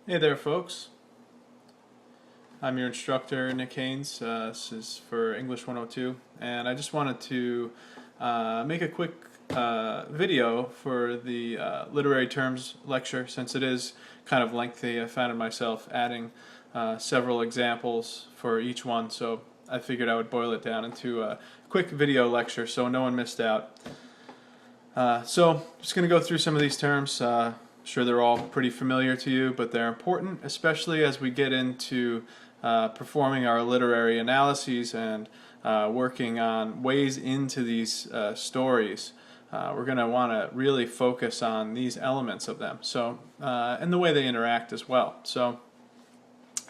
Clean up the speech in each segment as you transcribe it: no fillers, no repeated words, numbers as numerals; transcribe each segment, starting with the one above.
Hey there, folks. I'm your instructor, Nick Haynes. This is for English 102, and I just wanted to make a quick video for the literary terms lecture, since it is kind of lengthy. I found myself adding several examples for each one, so I figured I would boil it down into a quick video lecture so no one missed out. So, just going to go through some of these terms. Sure, they're all pretty familiar to you, but they're important, especially as we get into performing our literary analyses and working on ways into these stories. We're going to want to really focus on these elements of them, so and the way they interact as well. So,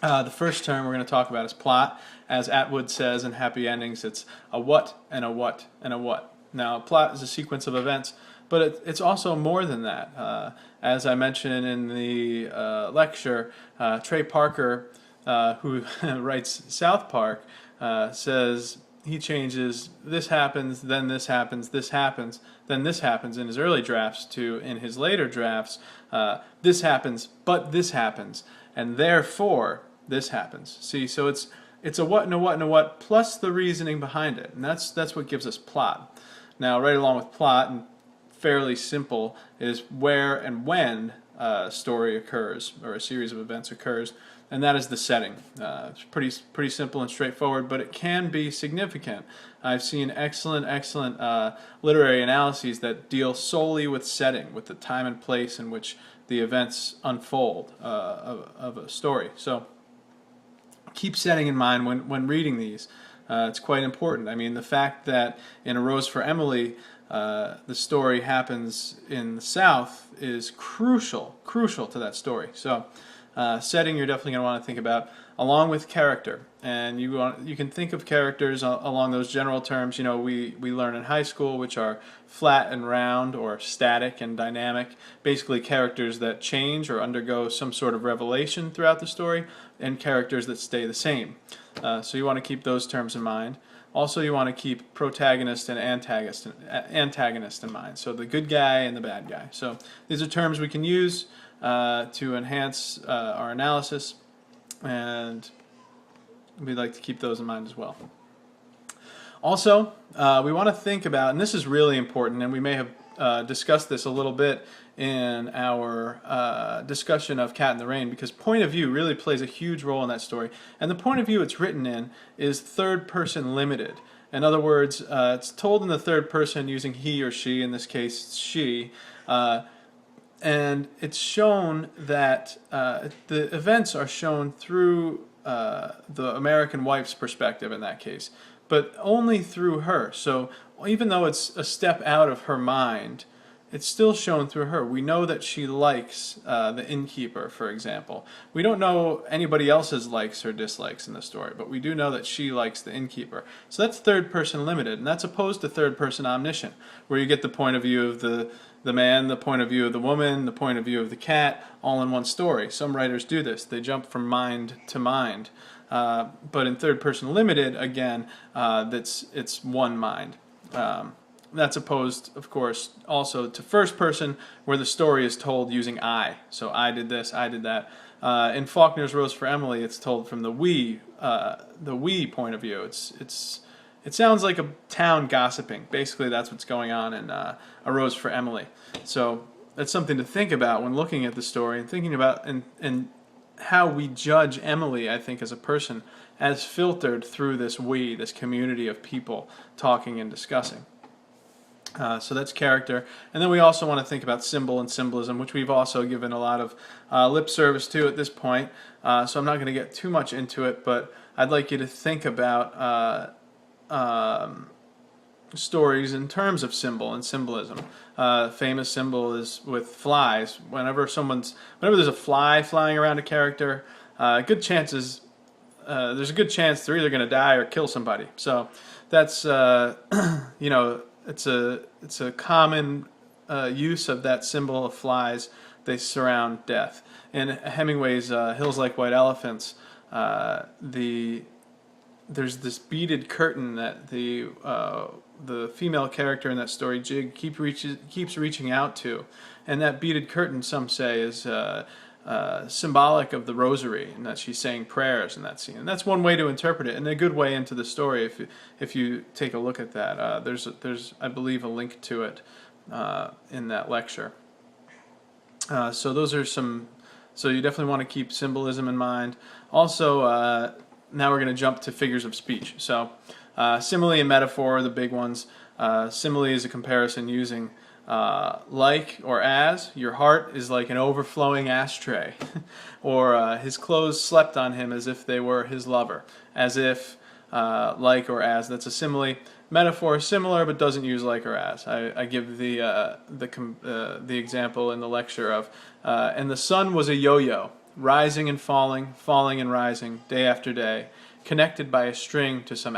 the first term we're going to talk about is plot. As Atwood says in Happy Endings, it's a what and a what and a what. Now, plot is a sequence of events, but it's also more than that. As I mentioned in the lecture, Trey Parker, who writes South Park, says he changes this happens, then this happens, this happens, then this happens in his early drafts to, in his later drafts, this happens, but this happens, and therefore this happens. See, so it's a what and a what and a what plus the reasoning behind it, and that's what gives us plot. Now, right along with plot, and fairly simple, is where and when a story occurs or a series of events occurs, and that is the setting. It's pretty simple and straightforward, but it can be significant. I've seen excellent literary analyses that deal solely with setting, with the time and place in which the events unfold of a story. So keep setting in mind when reading these. It's quite important. I mean, the fact that in A Rose for Emily, the story happens in the South is crucial to that story. So, setting you're definitely going to want to think about, along with character. And you can think of characters along those general terms. You know, we learn in high school, which are flat and round, or static and dynamic. Basically, characters that change or undergo some sort of revelation throughout the story, and characters that stay the same. So you want to keep those terms in mind. Also, you want to keep protagonist and antagonist in mind. So the good guy and the bad guy. So these are terms we can use to enhance our analysis, and we'd like to keep those in mind as well. Also, we want to think about, and this is really important, and we may have discussed this a little bit in our discussion of Cat in the Rain, because point of view really plays a huge role in that story. And the point of view it's written in is third person limited. In other words, it's told in the third person using he or she, in this case she, and it's shown that the events are shown through the American wife's perspective in that case, but only through her. So even though it's a step out of her mind, it's still shown through her. We know that she likes the innkeeper, for example. We don't know anybody else's likes or dislikes in the story, but we do know that she likes the innkeeper. So that's third person limited, and that's opposed to third person omniscient, where you get the point of view of the man, the point of view of the woman, the point of view of the cat, all in one story. Some writers do this. They jump from mind to mind. But in third person limited, again, it's one mind. That's opposed, of course, also to first person, where the story is told using I. So I did this, I did that. In Faulkner's Rose for Emily, it's told from the we point of view. It sounds like a town gossiping. Basically, that's what's going on in A Rose for Emily. So that's something to think about when looking at the story and thinking about and how we judge Emily, I think, as a person, as filtered through this this community of people talking and discussing. So that's character. And then we also want to think about symbol and symbolism, which we've also given a lot of lip service to at this point. So I'm not going to get too much into it, but I'd like you to think about stories in terms of symbol and symbolism. Famous symbol is with flies. Whenever there's a fly flying around a character, there's a good chance they're either going to die or kill somebody. So that's you know, it's a common use of that symbol of flies. They surround death. In Hemingway's Hills Like White Elephants, there's this beaded curtain that the female character in that story, Jig, keeps reaching out to, and that beaded curtain, some say, is symbolic of the rosary, and that she's saying prayers in that scene. And that's one way to interpret it, and a good way into the story if you take a look at that. There's I believe a link to it in that lecture. So those are some. So you definitely want to keep symbolism in mind. Also, now we're going to jump to figures of speech. So simile and metaphor are the big ones. Simile is a comparison using like or as. Your heart is like an overflowing ashtray. Or his clothes slept on him as if they were his lover. As if, like or as. That's a simile. Metaphor is similar but doesn't use like or as. I give the example in the lecture of and the sun was a yo-yo, rising and falling, falling and rising, day after day, connected by a string to some